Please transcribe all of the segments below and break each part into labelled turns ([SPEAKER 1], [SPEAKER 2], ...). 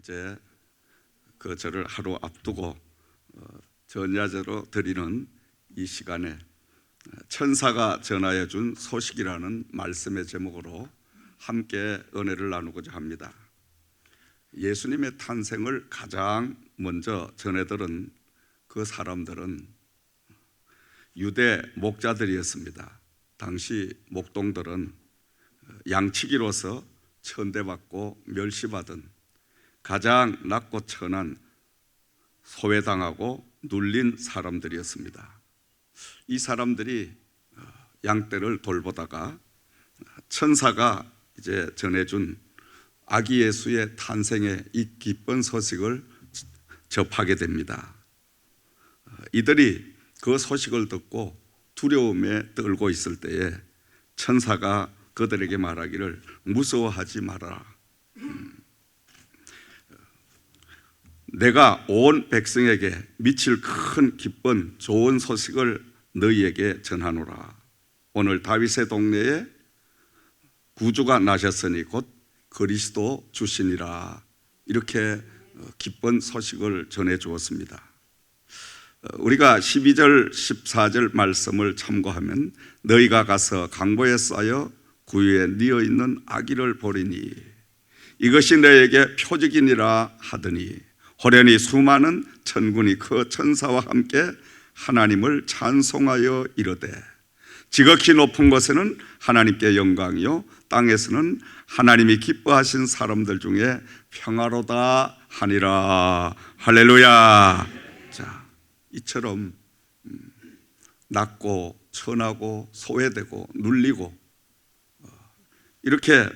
[SPEAKER 1] 이제 그 절을 하루 앞두고 전야제로 드리는 이 시간에 천사가 전하여 준 소식이라는 말씀의 제목으로 함께 은혜를 나누고자 합니다. 예수님의 탄생을 가장 먼저 전해들은 그 사람들은 유대 목자들이었습니다. 당시 목동들은 양치기로서 천대받고 멸시받은 가장 낮고 천한 소외당하고 눌린 사람들이었습니다. 이 사람들이 양떼를 돌보다가 천사가 이제 전해준 아기 예수의 탄생의 이 기쁜 소식을 접하게 됩니다. 이들이 그 소식을 듣고 두려움에 떨고 있을 때에 천사가 그들에게 말하기를 무서워하지 말아라. 내가 온 백성에게 미칠 큰 기쁜 좋은 소식을 너희에게 전하노라. 오늘 다윗의 동네에 구주가 나셨으니 곧 그리스도 주시니라. 이렇게 기쁜 소식을 전해 주었습니다. 우리가 12절 14절 말씀을 참고하면 너희가 가서 강보에 쌓여 구유에 뉘어 있는 아기를 보리니 이것이 너희에게 표적이니라 하더니 호련히 수많은 천군이 그 천사와 함께 하나님을 찬송하여 이르되 지극히 높은 곳에는 하나님께 영광이요 땅에서는 하나님이 기뻐하신 사람들 중에 평화로다 하니라. 할렐루야. 자, 이처럼 낮고 천하고 소외되고 눌리고 이렇게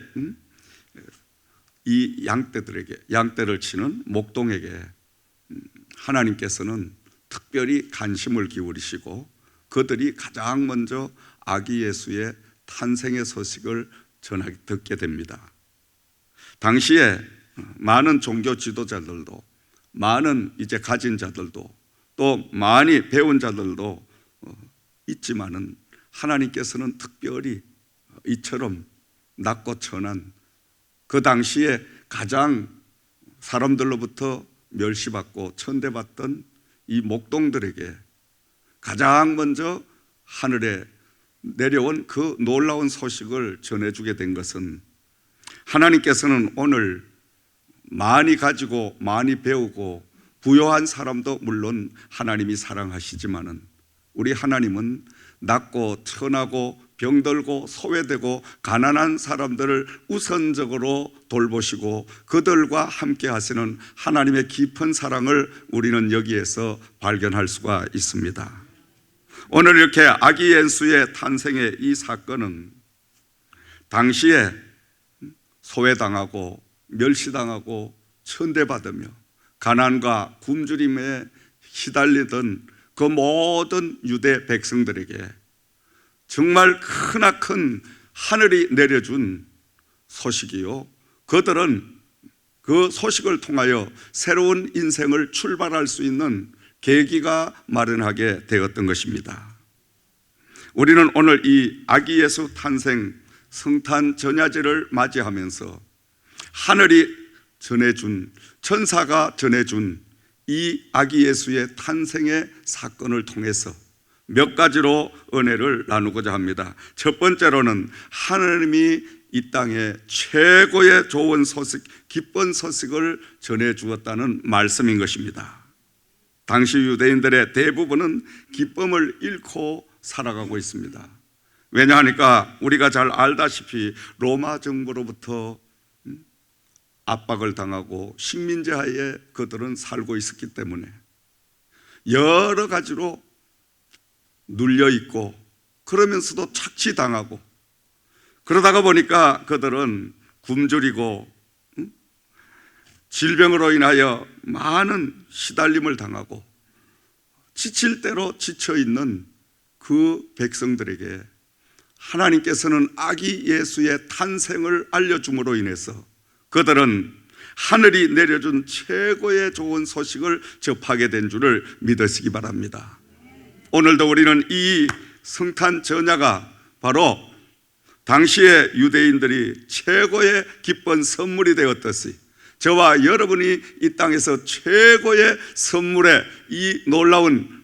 [SPEAKER 1] 이 양떼를 치는 목동에게 하나님께서는 특별히 관심을 기울이시고 그들이 가장 먼저 아기 예수의 탄생의 소식을 듣게 됩니다. 당시에 많은 종교 지도자들도 많은 이제 가진 자들도 또 많이 배운 자들도 있지만은 하나님께서는 특별히 이처럼 낮고 천한 그 당시에 가장 사람들로부터 멸시받고 천대받던 이 목동들에게 가장 먼저 하늘에 내려온 그 놀라운 소식을 전해주게 된 것은 하나님께서는 오늘 많이 가지고 많이 배우고 부요한 사람도 물론 하나님이 사랑하시지만은 우리 하나님은 낮고 천하고 병들고 소외되고 가난한 사람들을 우선적으로 돌보시고 그들과 함께 하시는 하나님의 깊은 사랑을 우리는 여기에서 발견할 수가 있습니다. 오늘 이렇게 아기 예수의 탄생의 이 사건은 당시에 소외당하고 멸시당하고 천대받으며 가난과 굶주림에 시달리던 그 모든 유대 백성들에게 정말 크나큰 하늘이 내려준 소식이요 그들은 그 소식을 통하여 새로운 인생을 출발할 수 있는 계기가 마련하게 되었던 것입니다. 우리는 오늘 이 아기 예수 탄생 성탄 전야제를 맞이하면서 하늘이 전해준 천사가 전해준 이 아기 예수의 탄생의 사건을 통해서 몇 가지로 은혜를 나누고자 합니다. 첫 번째로는 하나님이 이 땅에 최고의 좋은 소식, 기쁜 소식을 전해 주었다는 말씀인 것입니다. 당시 유대인들의 대부분은 기쁨을 잃고 살아가고 있습니다. 왜냐하니까 우리가 잘 알다시피 로마 정부로부터 압박을 당하고 식민지 하에 그들은 살고 있었기 때문에 여러 가지로 눌려있고 그러면서도 착취당하고 그러다가 보니까 그들은 굶주리고 질병으로 인하여 많은 시달림을 당하고 지칠 대로 지쳐있는 그 백성들에게 하나님께서는 아기 예수의 탄생을 알려줌으로 인해서 그들은 하늘이 내려준 최고의 좋은 소식을 접하게 된 줄을 믿으시기 바랍니다. 오늘도 우리는 이 성탄 전야가 바로 당시의 유대인들이 최고의 기쁜 선물이 되었듯이 저와 여러분이 이 땅에서 최고의 선물의 이 놀라운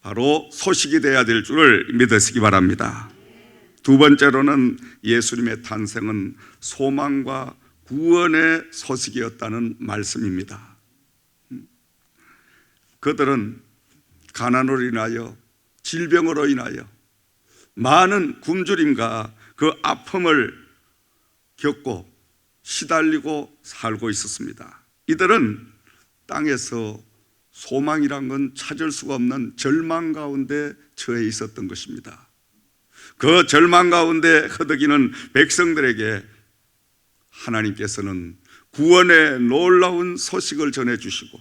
[SPEAKER 1] 바로 소식이 되어야 될 줄을 믿으시기 바랍니다. 두 번째로는 예수님의 탄생은 소망과 구원의 소식이었다는 말씀입니다. 그들은 가난으로 인하여 질병으로 인하여 많은 굶주림과 그 아픔을 겪고 시달리고 살고 있었습니다. 이들은 땅에서 소망이란 건 찾을 수가 없는 절망 가운데 처해 있었던 것입니다. 그 절망 가운데 허덕이는 백성들에게 하나님께서는 구원의 놀라운 소식을 전해주시고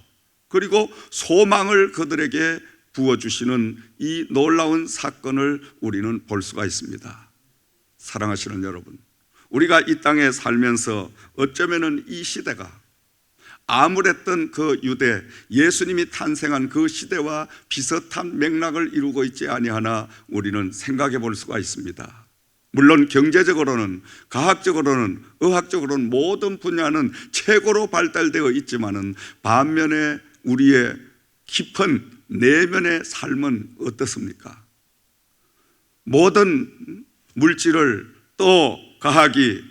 [SPEAKER 1] 그리고 소망을 그들에게 부어주시는 이 놀라운 사건을 우리는 볼 수가 있습니다. 사랑하시는 여러분, 우리가 이 땅에 살면서 어쩌면은 이 시대가 암울했던 그 유대, 예수님이 탄생한 그 시대와 비슷한 맥락을 이루고 있지 아니하나 우리는 생각해 볼 수가 있습니다. 물론 경제적으로는, 과학적으로는, 의학적으로는 모든 분야는 최고로 발달되어 있지만은 반면에 우리의 깊은 내면의 삶은 어떻습니까? 모든 물질을 또 과학이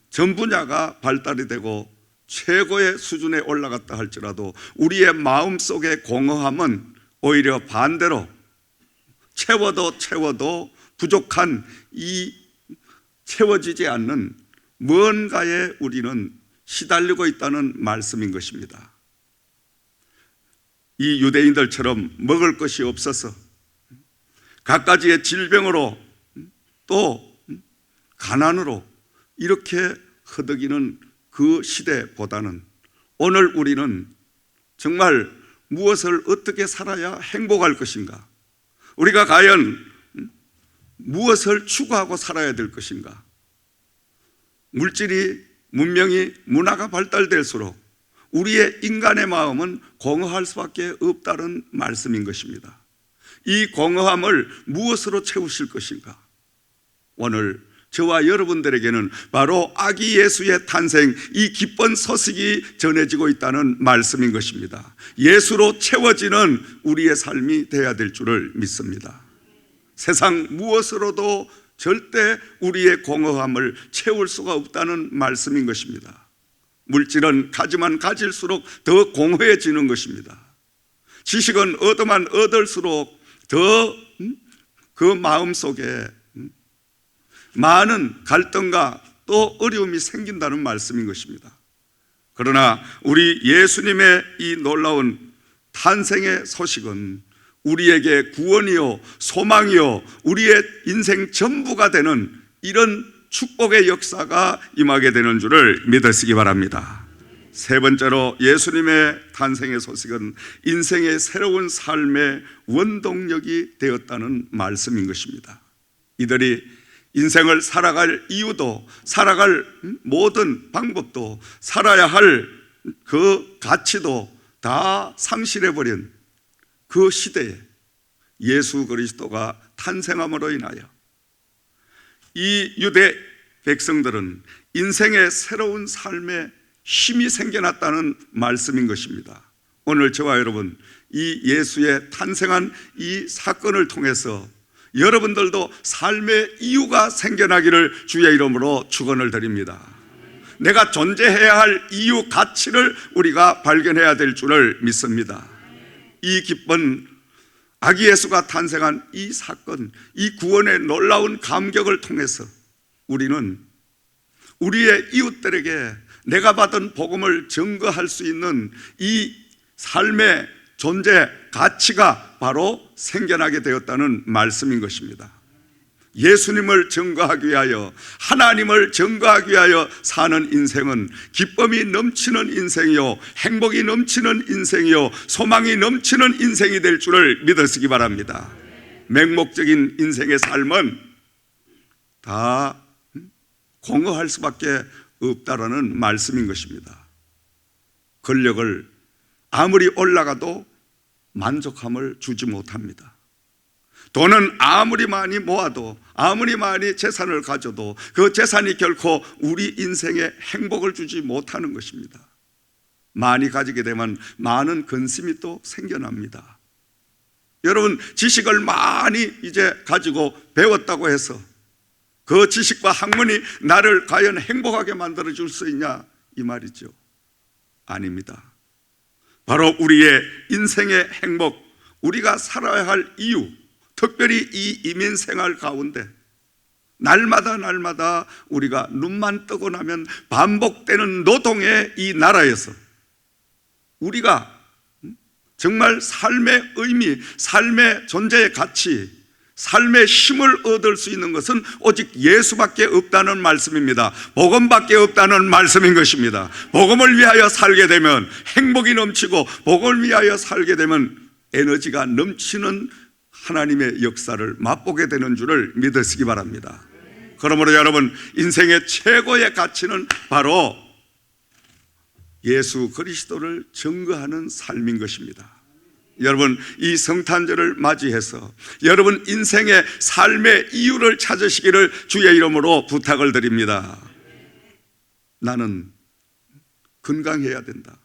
[SPEAKER 1] 전 분야가 발달이 되고 최고의 수준에 올라갔다 할지라도 우리의 마음속의 공허함은 오히려 반대로 채워도 부족한 이 채워지지 않는 뭔가에 우리는 시달리고 있다는 말씀인 것입니다. 이 유대인들처럼 먹을 것이 없어서 갖가지의 질병으로 또 가난으로 이렇게 허덕이는 그 시대보다는 오늘 우리는 정말 무엇을 어떻게 살아야 행복할 것인가? 우리가 과연 무엇을 추구하고 살아야 될 것인가? 물질이, 문명이, 문화가 발달될수록 우리의 인간의 마음은 공허할 수밖에 없다는 말씀인 것입니다. 이 공허함을 무엇으로 채우실 것인가? 오늘 저와 여러분들에게는 바로 아기 예수의 탄생, 이 기쁜 소식이 전해지고 있다는 말씀인 것입니다. 예수로 채워지는 우리의 삶이 되어야 될 줄을 믿습니다. 세상 무엇으로도 절대 우리의 공허함을 채울 수가 없다는 말씀인 것입니다. 물질은 가지만 가질수록 더 공허해지는 것입니다. 지식은 얻어만 얻을수록 더 그 마음속에 많은 갈등과 또 어려움이 생긴다는 말씀인 것입니다. 그러나 우리 예수님의 이 놀라운 탄생의 소식은 우리에게 구원이요 소망이요 우리의 인생 전부가 되는 이런 축복의 역사가 임하게 되는 줄을 믿으시기 바랍니다. 세 번째로 예수님의 탄생의 소식은 인생의 새로운 삶의 원동력이 되었다는 말씀인 것입니다. 이들이 인생을 살아갈 이유도, 살아갈 모든 방법도, 살아야 할 그 가치도 다 상실해버린 그 시대에 예수 그리스도가 탄생함으로 인하여 이 유대 백성들은 인생의 새로운 삶에 힘이 생겨났다는 말씀인 것입니다. 오늘 저와 여러분, 이 예수의 탄생한 이 사건을 통해서 여러분들도 삶의 이유가 생겨나기를 주의 이름으로 축원을 드립니다. 내가 존재해야 할 이유, 가치를 우리가 발견해야 될 줄을 믿습니다. 이 기쁜 아기 예수가 탄생한 이 사건, 이 구원의 놀라운 감격을 통해서 우리는 우리의 이웃들에게 내가 받은 복음을 증거할 수 있는 이 삶의 존재, 가치가 바로 생겨나게 되었다는 말씀인 것입니다. 예수님을 증거하기 위하여, 하나님을 증거하기 위하여 사는 인생은 기쁨이 넘치는 인생이요, 행복이 넘치는 인생이요, 소망이 넘치는 인생이 될 줄을 믿으시기 바랍니다. 맹목적인 인생의 삶은 다 공허할 수밖에 없다라는 말씀인 것입니다. 권력을 아무리 올라가도 만족함을 주지 못합니다. 돈은 아무리 많이 모아도, 아무리 많이 재산을 가져도 그 재산이 결코 우리 인생에 행복을 주지 못하는 것입니다. 많이 가지게 되면 많은 근심이 또 생겨납니다. 여러분, 지식을 많이 이제 가지고 배웠다고 해서 그 지식과 학문이 나를 과연 행복하게 만들어 줄 수 있냐, 이 말이죠. 아닙니다. 바로 우리의 인생의 행복, 우리가 살아야 할 이유, 특별히 이 이민 생활 가운데 날마다 우리가 눈만 뜨고 나면 반복되는 노동의 이 나라에서 우리가 정말 삶의 의미, 삶의 존재의 가치, 삶의 힘을 얻을 수 있는 것은 오직 예수밖에 없다는 말씀입니다. 복음밖에 없다는 말씀인 것입니다. 복음을 위하여 살게 되면 행복이 넘치고, 복음을 위하여 살게 되면 에너지가 넘치는 하나님의 역사를 맛보게 되는 줄을 믿으시기 바랍니다. 그러므로 여러분, 인생의 최고의 가치는 바로 예수 그리스도를 증거하는 삶인 것입니다. 여러분, 이 성탄절을 맞이해서 여러분 인생의 삶의 이유를 찾으시기를 주의 이름으로 부탁을 드립니다. 나는 건강해야 된다.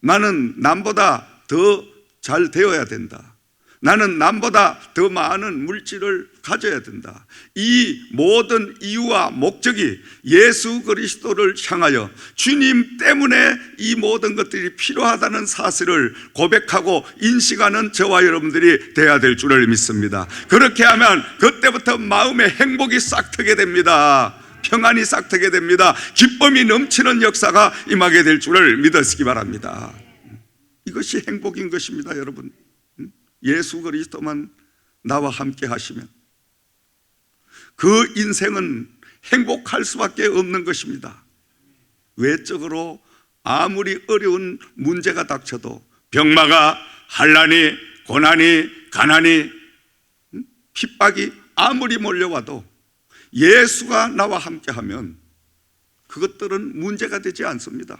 [SPEAKER 1] 나는 남보다 더 잘 되어야 된다. 나는 남보다 더 많은 물질을 가져야 된다. 이 모든 이유와 목적이 예수 그리스도를 향하여 주님 때문에 이 모든 것들이 필요하다는 사실을 고백하고 인식하는 저와 여러분들이 되어야 될 줄을 믿습니다. 그렇게 하면 그때부터 마음의 행복이 싹트게 됩니다. 평안이 싹트게 됩니다. 기쁨이 넘치는 역사가 임하게 될 줄을 믿으시기 바랍니다. 이것이 행복인 것입니다, 여러분. 예수 그리스도만 나와 함께 하시면 그 인생은 행복할 수밖에 없는 것입니다. 외적으로 아무리 어려운 문제가 닥쳐도, 병마가, 환난이, 고난이, 가난이, 핍박이 아무리 몰려와도 예수가 나와 함께 하면 그것들은 문제가 되지 않습니다.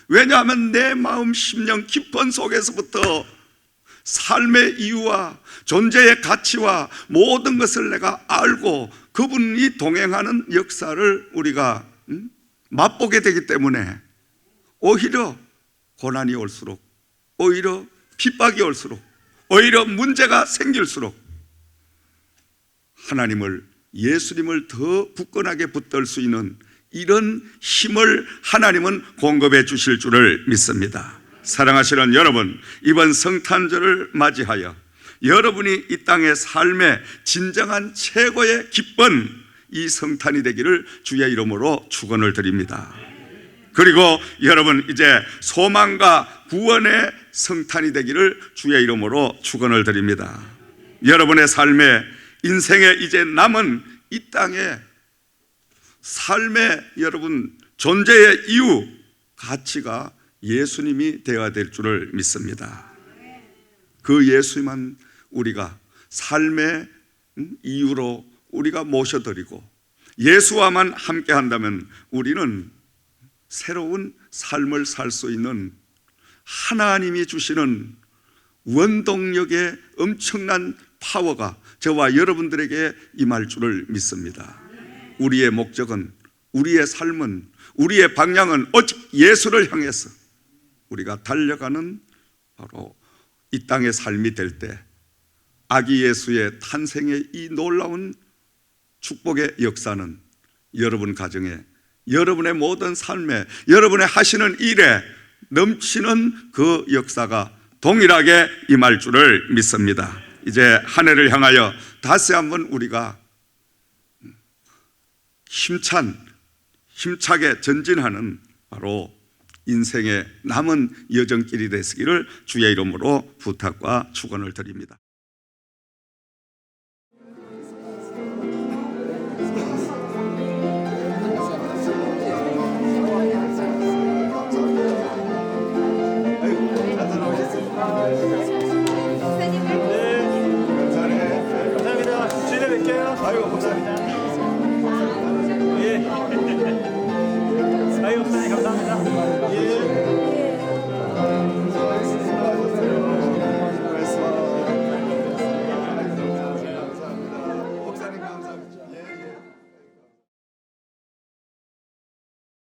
[SPEAKER 1] 왜냐하면 내 마음 심령 깊은 속에서부터 삶의 이유와 존재의 가치와 모든 것을 내가 알고 그분이 동행하는 역사를 우리가 맛보게 되기 때문에 오히려 고난이 올수록, 오히려 핍박이 올수록, 오히려 문제가 생길수록 하나님을, 예수님을 더 굳건하게 붙들 수 있는 이런 힘을 하나님은 공급해 주실 줄을 믿습니다. 사랑하시는 여러분, 이번 성탄절을 맞이하여 여러분이 이 땅의 삶의 진정한 최고의 기쁜 이 성탄이 되기를 주의 이름으로 축원을 드립니다. 그리고 여러분, 이제 소망과 구원의 성탄이 되기를 주의 이름으로 축원을 드립니다. 여러분의 삶에, 인생에 이제 남은 이 땅의 삶의 여러분 존재의 이유, 가치가 예수님이 되어야 될 줄을 믿습니다. 그 예수만 우리가 삶의 이유로 우리가 모셔드리고 예수와만 함께 한다면 우리는 새로운 삶을 살 수 있는 하나님이 주시는 원동력의 엄청난 파워가 저와 여러분들에게 임할 줄을 믿습니다. 우리의 목적은, 우리의 삶은, 우리의 방향은 오직 예수를 향해서 우리가 달려가는 바로 이 땅의 삶이 될 때 아기 예수의 탄생의 이 놀라운 축복의 역사는 여러분 가정에, 여러분의 모든 삶에, 여러분의 하시는 일에 넘치는 그 역사가 동일하게 임할 줄을 믿습니다. 이제 한 해를 향하여 다시 한번 우리가 힘차게 전진하는 바로 인생의 남은 여정길이 되시기를 주의 이름으로 부탁과 축원을 드립니다.